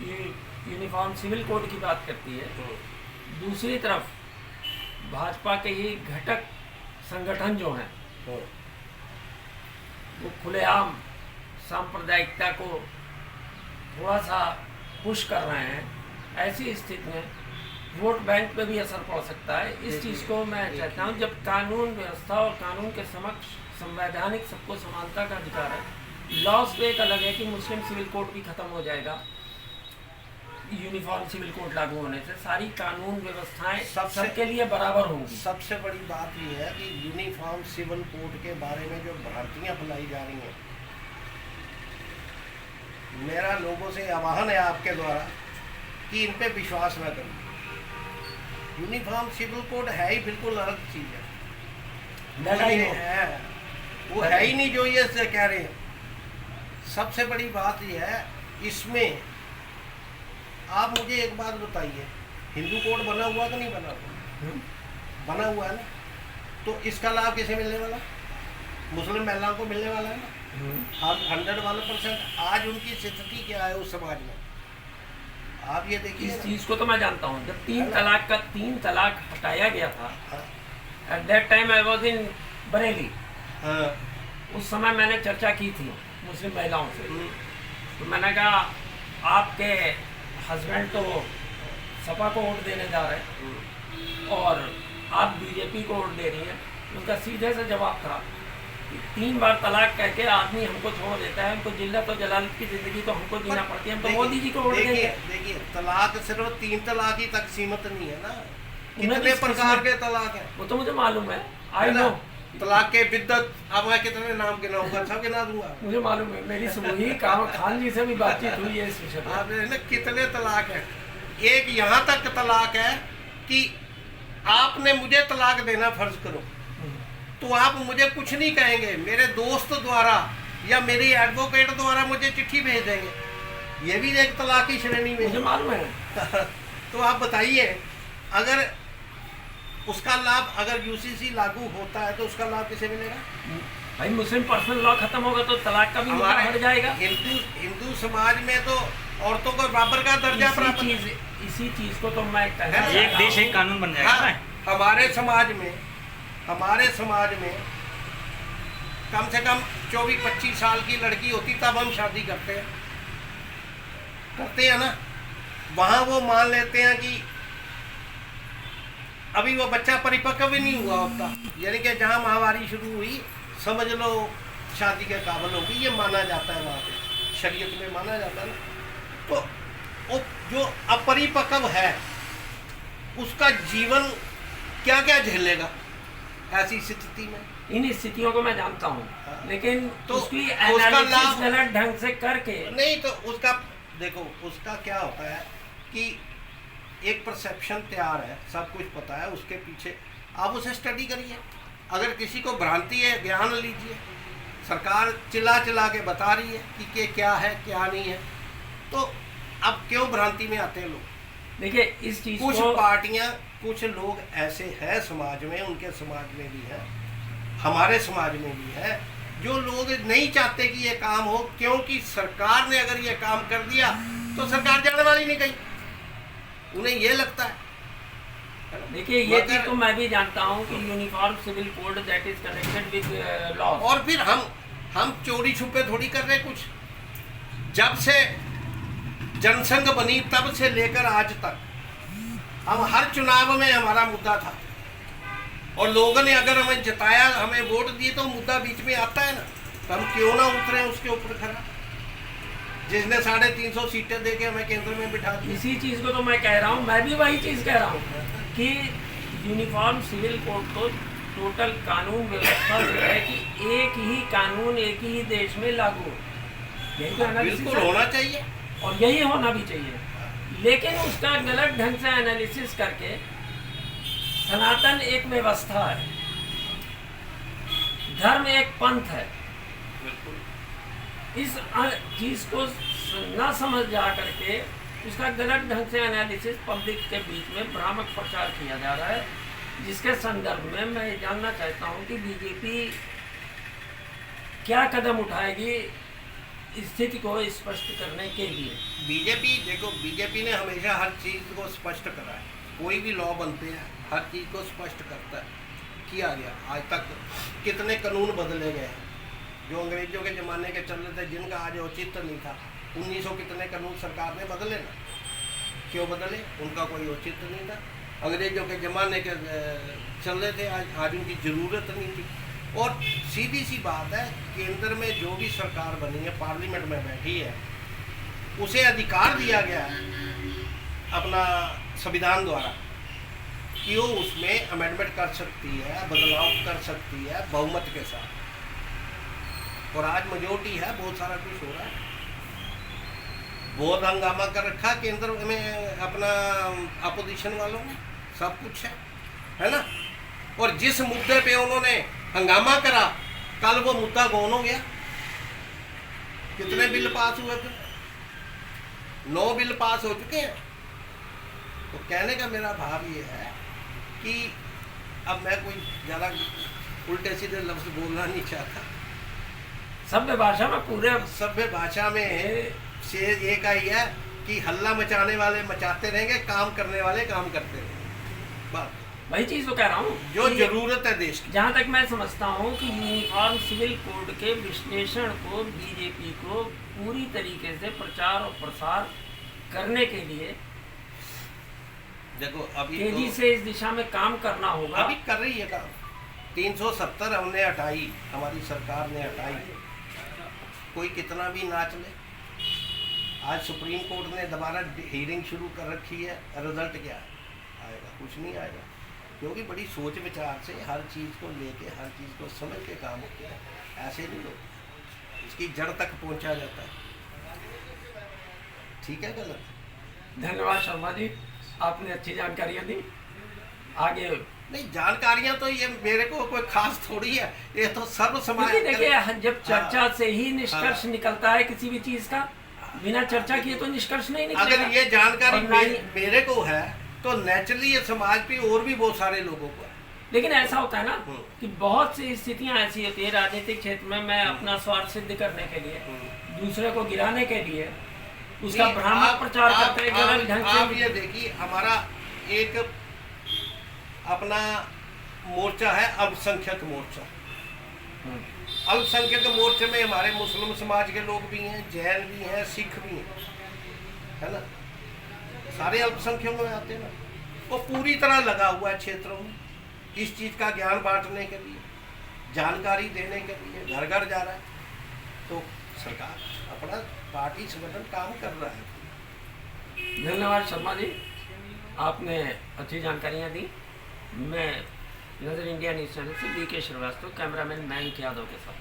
Uniform civil code की बात करती है, दूसरी तरफ भाजपा के ही घटक संगठन जो हैं वो खुलेआम सांप्रदायिकता को थोड़ा सा पुश कर रहे हैं। ऐसी स्थिति में वोट बैंक पे भी असर पड़ सकता है। इस चीज़ को मैं चाहता हूँ, जब कानून व्यवस्था और कानून के समक्ष संवैधानिक सबको समानता का अधिकार है। लॉस पे एक अलग है कि मुस्लिम सिविल कोड भी खत्म हो जाएगा यूनिफॉर्म सिविल कोड लागू होने से, सारी कानून व्यवस्थाएं सबके लिए बराबर होंगी। सबसे बड़ी बात यह है कि यूनिफॉर्म सिविल कोड के बारे में जो भ्रांतियां फैलाई जा रही हैं, मेरा लोगों से आह्वान है आपके द्वारा कि इन पे विश्वास न करें। यूनिफॉर्म सिविल कोड है ही बिल्कुल अलग चीज़ है, वो है ही नहीं जो ये कह रहे हैं। सबसे बड़ी बात यह है, इसमें आप मुझे एक बात बताइए, हिंदू कोड बना हुआ कि नहीं बना हुआ? बना हुआ है ना, तो इसका लाभ किसे मिलने वाला? मुस्लिम महिलाओं को मिलने वाला है ना। 100% आज उनकी स्थिति क्या है उस समाज में, आप ये देखिए। इस चीज़ को तो मैं जानता हूँ, जब 3 तलाक हटाया गया था, at that time I was in Bareilly. उस समय मैंने चर्चा की थी मुस्लिम महिलाओं से, तो मैंने कहा आपके हस्बैंड तो सपा को वोट देने जा रहे हैं और आप बीजेपी को वोट दे रही हैं। उनका सीधे से जवाब था कि 3 बार तलाक कह के आदमी हमको छोड़ देता है, हमको जिल्लत और जलालत की जिंदगी तो हमको जीना पड़ती है, हम तो मोदी जी को वोट देंगे। देखिए, तलाक सिर्फ 3 तलाक ही तक सीमित नहीं है ना, कितने प्रकार के तलाक हैं वो तो मुझे मालूम है, आई नो। तलाक के बिद्दत, अब मैं कितने नाम गिनाऊंगा, सब गिना दूंगा। मुझे मालूम है, मेरी सुबह खान जी से भी बातचीत हुई है इस विषय पर। कितने तलाक है? एक यहाँ तक तलाक है कि आपने मुझे तलाक देना फर्ज करो तो आप मुझे कुछ नहीं कहेंगे, मेरे दोस्त द्वारा या मेरी एडवोकेट द्वारा मुझे चिट्ठी भेज देंगे, ये भी एक तलाक की श्रेणी में, मुझे मालूम है। तो आप बताइए, अगर उसका लाभ, अगर यूसीसी लागू होता है तो उसका लाभ किसे मिलेगा? भाई मुस्लिम पर्सनल लॉ खत्म होगा तो तलाक का भी मुद्दा हट जाएगा। हिंदू समाज में तो औरतों को बराबर का दर्जा प्राप्त है। इसी चीज को तो मैं कहना, एक देश एक कानून बन जाएगा। हाँ, हमारे समाज में कम से कम 24-25 साल की लड़की होती तब हम शादी करते हैं ना। वहाँ वो मान लेते हैं कि अभी वो बच्चा परिपक्व भी नहीं हुआ होता, यानी कि जहाँ महामारी शुरू हुई समझ लो शादी के काबिल होगी, ये माना जाता है, वहाँ पे शरीयत में माना जाता है ना। तो वो जो अपरिपक्व है उसका जीवन क्या क्या झेलेगा ऐसी स्थिति में? इन स्थितियों को मैं जानता हूँ, लेकिन तो उसकी एनालिसिस गलत ढंग से करके नहीं, तो उसका देखो, उसका क्या होता है कि एक परसेप्शन तैयार है, सब कुछ पता है, उसके पीछे आप उसे स्टडी करिए। अगर किसी को भ्रांति है, ज्ञान लीजिए। सरकार चिल्ला के बता रही है कि क्या है क्या नहीं है, तो अब क्यों भ्रांति में आते हैं लोग? देखिए, इस चीज कुछ पार्टियां, कुछ लोग ऐसे हैं समाज में, उनके समाज में भी है, हमारे समाज में भी है, जो लोग नहीं चाहते कि ये काम हो, क्योंकि सरकार ने अगर ये काम कर दिया तो सरकार जाने वाली नहीं गई, उन्हें ये लगता है। देखिए, ये चीज तो मैं भी जानता हूँ कि uniform civil code that is connected with law. और फिर हम चोरी छुपे थोड़ी कर रहे कुछ। जब से जनसंघ बनी तब से लेकर आज तक हम हर चुनाव में हमारा मुद्दा था, और लोगों ने अगर हमें जिताया, हमें वोट दिए, तो मुद्दा बीच में आता है ना, तो हम क्यों ना उतरे उसके ऊपर खड़ा, जिसने 350 सीटें देके हमें केंद्र में बिठा दी। इसी चीज को तो मैं कह रहा हूँ, मैं भी वही चीज कह रहा हूँ कि यूनिफॉर्म सिविल कोड तो टोटल कानून व्यवस्था जो है कि एक ही कानून एक ही देश में लागू हो, यही तो बिल्कुल होना चाहिए और यही होना भी चाहिए। लेकिन उसका गलत ढंग से एनालिसिस करके, सनातन एक व्यवस्था है, धर्म एक पंथ है, इस चीज को न समझ जा करके उसका गलत ढंग से एनालिसिस पब्लिक के बीच में भ्रामक प्रचार किया जा रहा है, जिसके संदर्भ में मैं ये जानना चाहता हूं कि बीजेपी क्या कदम उठाएगी स्थिति को स्पष्ट करने के लिए। बीजेपी देखो, बीजेपी ने हमेशा हर चीज़ को स्पष्ट करा है। कोई भी लॉ बनते हैं हर चीज़ को स्पष्ट करता है, किया गया। आज तक कितने कानून बदले गए हैं जो अंग्रेजों के ज़माने के चल रहे थे, जिनका आज औचित्य नहीं था। 1900 कितने कानून सरकार ने बदले ना, क्यों बदले? उनका कोई औचित्य नहीं था। अंग्रेजों के ज़माने के चल रहे थे, आज उनकी ज़रूरत नहीं थी। और सीधी सी बात है, केंद्र में जो भी सरकार बनी है, पार्लियामेंट में बैठी है, उसे अधिकार दिया गया है अपना संविधान द्वारा कि वो उसमें अमेंडमेंट कर सकती है, बदलाव कर सकती है बहुमत के साथ। और आज मेजोरिटी है, बहुत सारा कुछ हो रहा है। बहुत हंगामा कर रखा केंद्र में अपना अपोजिशन वालों ने, सब कुछ है ना। और जिस मुद्दे पे उन्होंने हंगामा करा, कल वो मुद्दा गौन हो गया। कितने बिल पास हुए थे? 9 बिल पास हो चुके हैं। तो कहने का मेरा भाव ये है कि अब मैं कोई ज़्यादा उल्टे सीधे लफ्ज़ बोलना नहीं चाहता। सभ्य भाषा में पूरे सभ्य भाषा में से एक ही है कि हल्ला मचाने वाले मचाते रहेंगे, काम करने वाले काम करते रहेंगे। बात वही चीज़ तो कह रहा हूँ, जो जरूरत है देश की। जहाँ तक मैं समझता हूँ कि यूनिफॉर्म सिविल कोड के विश्लेषण को बीजेपी को पूरी तरीके से प्रचार और प्रसार करने के लिए देखो अभी तेजी तो, से इस दिशा में काम करना होगा। अभी कर रही है काम। 370 हमने हटाई, हमारी सरकार ने हटाई। कोई कितना भी नाच ले, आज सुप्रीम कोर्ट ने दोबारा हियरिंग शुरू कर रखी है। रिजल्ट क्या आएगा? कुछ नहीं आएगा, क्योंकि बड़ी सोच विचार से हर चीज़ को लेके, हर चीज़ को समझ के काम होता है। ऐसे नहीं होता, इसकी जड़ तक पहुंचा जाता है। ठीक है, गलत? धन्यवाद शर्मा जी, आपने अच्छी जानकारियाँ दी। आगे नहीं, जानकारियां तो ये मेरे को कोई खास थोड़ी है, ये तो सर्व समाज। देखिए, जब चर्चा से ही निष्कर्ष निकलता है किसी भी चीज का, बिना चर्चा किए तो निष्कर्ष नहीं निकलेगा। अगर ये जानकारी मेरे को है तो नेचुरली ये समाज पे और भी बहुत सारे लोगों को है। लेकिन ऐसा होता है ना कि बहुत सी स्थितियां ऐसी होती है राजनीतिक क्षेत्र में, मैं अपना स्वार्थ सिद्ध करने के लिए, दूसरे को गिराने के लिए उसका भ्रामक प्रचार करते हैं गलत ढंग से। आप ये देखिए, हमारा एक अपना मोर्चा है अल्पसंख्यक मोर्चा। अल्पसंख्यक मोर्चे में हमारे मुस्लिम समाज के लोग भी हैं, जैन भी हैं, सिख भी हैं, है ना। सारे अल्पसंख्यकों में आते हैं ना। वो पूरी तरह लगा हुआ है क्षेत्रों में इस चीज़ का ज्ञान बांटने के लिए, जानकारी देने के लिए, घर घर जा रहा है। तो सरकार अपना पार्टी संगठन काम कर रहा है। धन्यवाद शर्मा जी, आपने अच्छी जानकारियाँ दी। मैं नजर इंडिया न्यूज़ चैनल से BK श्रीवास्तव, कैमरामैन मयंक यादव के साथ।